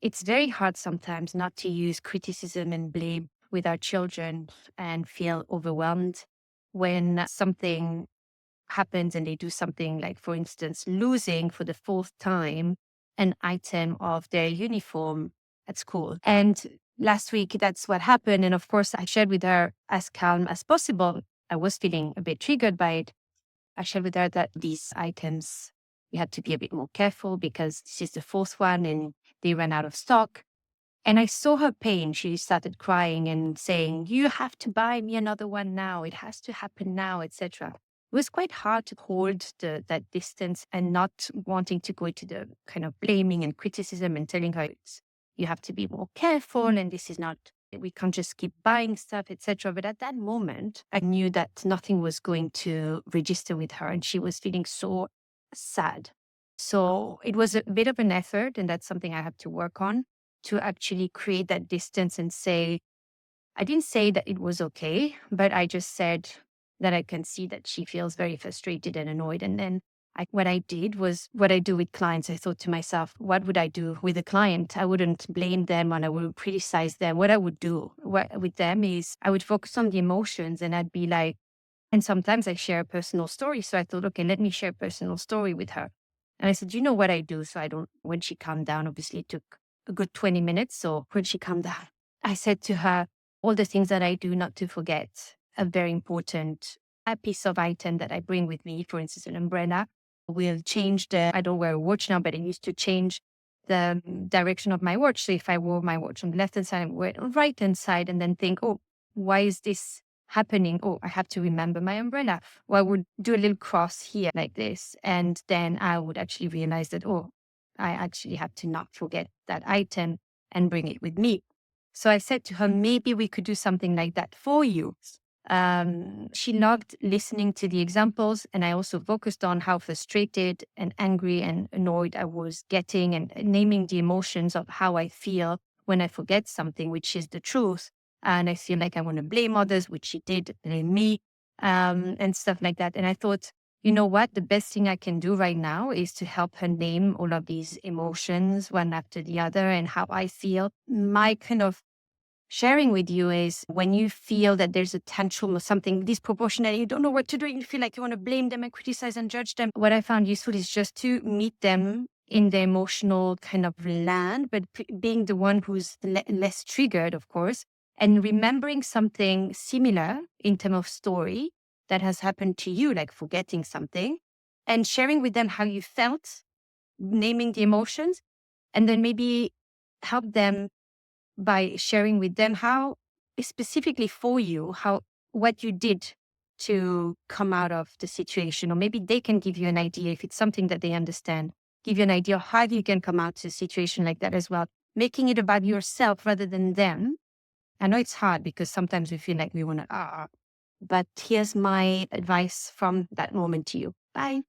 it's very hard sometimes not to use criticism and blame with our children and feel overwhelmed when something happens and they do something like, for instance, losing for the fourth time an item of their uniform at school. And last week, that's what happened. And of course, I shared with her as calm as possible. I was feeling a bit triggered by it. I shared with her that these items, we had to be a bit more careful because this is the fourth one and they ran out of stock. And I saw her pain. She started crying and saying, "You have to buy me another one now. It has to happen now," etc. It was quite hard to hold that distance and not wanting to go into the kind of blaming and criticism and telling her you have to be more careful and this is not, we can't just keep buying stuff, etc. But at that moment, I knew that nothing was going to register with her and she was feeling so sad. So it was a bit of an effort, and that's something I have to work on, to actually create that distance and say, I didn't say that it was okay, but I just said that I can see that she feels very frustrated and annoyed. And then what I did was what I do with clients. I thought to myself, what would I do with a client? I wouldn't blame them and I wouldn't criticize them. What I would do with them is I would focus on the emotions and I'd be like, and sometimes I share a personal story. So I thought, okay, let me share a personal story with her. And I said, you know what I do? So I don't, when she calmed down, obviously it took a good 20 minutes. So when she calmed down, I said to her, all the things that I do not to forget, a very important a piece of item that I bring with me, for instance, an umbrella, will change I don't wear a watch now, but it used to change the direction of my watch. So if I wore my watch on the left hand side, I wear it on the right hand side and then think, oh, why is this happening? Oh, I have to remember my umbrella. Or I would do a little cross here like this. And then I would actually realize that, oh, I actually have to not forget that item and bring it with me. So I said to her, maybe we could do something like that for you. She loved listening to the examples, and I also focused on how frustrated and angry and annoyed I was getting and naming the emotions of how I feel when I forget something, which is the truth. And I feel like I want to blame others, which she did blame me, and stuff like that. And I thought, you know what? The best thing I can do right now is to help her name all of these emotions one after the other and how I feel. My kind of sharing with you is when you feel that there's a tantrum or something disproportionate, you don't know what to do, you feel like you want to blame them and criticize and judge them. What I found useful is just to meet them in the emotional kind of land, but being the one who's less triggered, of course, and remembering something similar in terms of story that has happened to you, like forgetting something, and sharing with them how you felt, naming the emotions, and then maybe help them by sharing with them how specifically for you, how what you did to come out of the situation, or maybe they can give you an idea if it's something that they understand, give you an idea of how you can come out to a situation like that as well, making it about yourself rather than them. I know it's hard because sometimes we feel like we want to, but here's my advice from that moment to you. Bye.